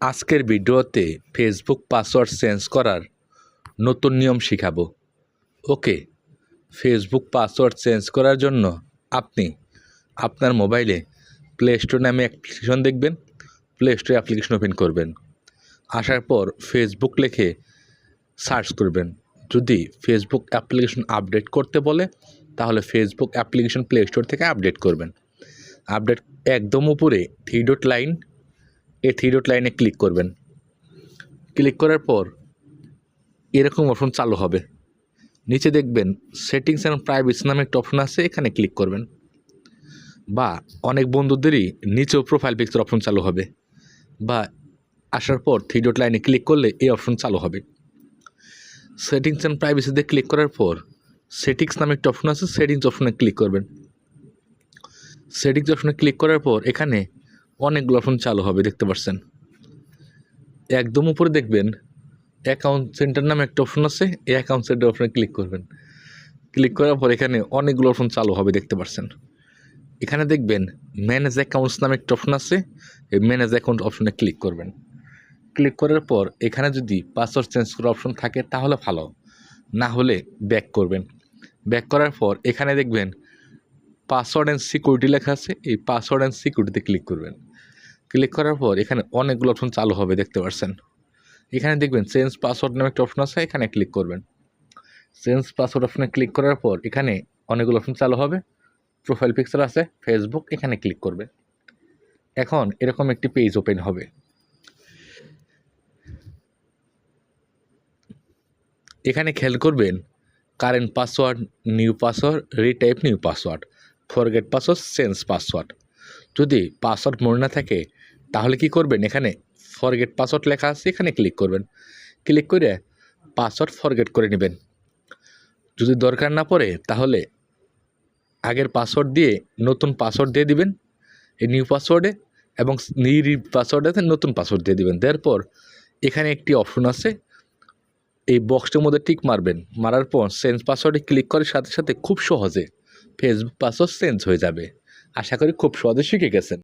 আজকের ভিডিওতে Facebook password change করার নতুন নিয়ম শিখাবো। ওকে, ফেসবুক পাসওয়ার্ড চেঞ্জ করার জন্য আপনি আপনার মোবাইলে প্লে স্টোর নামে অ্যাপ্লিকেশন দেখবেন। প্লে স্টোরে অ্যাপ্লিকেশন ওপেন করবেন। আসার পর ফেসবুক লিখে সার্চ করবেন। যদি ফেসবুক অ্যাপ্লিকেশন আপডেট করতে বলে তাহলে ফেসবুক অ্যাপ্লিকেশন প্লে স্টোর থেকে আপডেট করবেন। আপডেট একদম উপরে থ্রি ডট লাইন, এই থ্রি ডট লাইনে ক্লিক করবেন। ক্লিক করার পর এরকম অপশন চালু হবে। নিচে দেখবেন সেটিংস অ্যান্ড প্রাইভেসি নামে একটা অপশন আছে, এখানে ক্লিক করবেন। বা অনেক বন্ধুদেরই নিচেও প্রোফাইল পিকচার অপশন চালু হবে। বা আসার পর থ্রি ডট লাইনে ক্লিক করলে এই অপশন চালু হবে। সেটিংস অ্যান্ড প্রাইভেসিতে ক্লিক করার পর সেটিংস নামে একটা অপশন আছে, সেটিংস অপশনে ক্লিক করবেন। সেটিংস অপশনে ক্লিক করার পর এখানে অনেকগুলো অপশন চালু হবে, দেখতে পাচ্ছেন। একদম উপরে দেখবেন অ্যাকাউন্ট সেন্টার নামে একটা অপশন আছে, এই অ্যাকাউন্ট সেন্টার অপশনে ক্লিক করবেন। ক্লিক করার পর এখানে অনেকগুলো অপশন চালু হবে, দেখতে পাচ্ছেন। এখানে দেখবেন ম্যানেজ অ্যাকাউন্টস নামে একটা অপশন আছে, এই ম্যানেজ অ্যাকাউন্ট অপশনে ক্লিক করবেন। ক্লিক করার পর এখানে যদি পাসওয়ার্ড চেঞ্জ করার অপশন থাকে তাহলে ভালো, না হলে ব্যাক করবেন। ব্যাক করার পর এখানে দেখবেন পাসওয়ার্ড অ্যান্ড সিকিউরিটি লেখা আছে, এই পাসওয়ার্ড অ্যান্ড সিকিউরিটিতে ক্লিক করবেন। ক্লিক করার পর এখানে অনেকগুলো অপশন চালু হবে, দেখতে পাচ্ছেন। এখানে দেখবেন চেঞ্জ পাসওয়ার্ড নামে একটা অপশন আছে, এখানে ক্লিক করবেন। চেঞ্জ পাসওয়ার্ড অপশনে ক্লিক করার পর এখানে অনেকগুলো অপশন চালু হবে। প্রোফাইল পিকচার আছে, ফেসবুক, এখানে ক্লিক করবে। এখন এরকম একটি পেজ ওপেন হবে। এখানে খেয়াল করবেন current password, new password, retype new password, forget password, change password. যদি পাসওয়ার্ড মনে না থাকে তাহলে কি করবেন, এখানে ফরগেট পাসওয়ার্ড লেখা আছে, এখানে ক্লিক করবেন। ক্লিক করে পাসওয়ার্ড ফরগেট করে নেবেন। যদি দরকার না পড়ে তাহলে আগের পাসওয়ার্ড দিয়ে নতুন পাসওয়ার্ড দিয়ে দিবেন এই নিউ পাসওয়ার্ডে, এবং নিউ পাসওয়ার্ডে নতুন পাসওয়ার্ড দিয়ে দিবেন। তারপর এখানে একটি অপশন আছে, এই বক্সটার মধ্যে টিক মারবেন। মারার পর চেঞ্জ পাসওয়ার্ডে ক্লিক করার সাথে সাথে খুব সহজে ফেসবুক পাসওয়ার্ড চেঞ্জ হয়ে যাবে। আশা করি খুব সহজে শিখে গেছেন।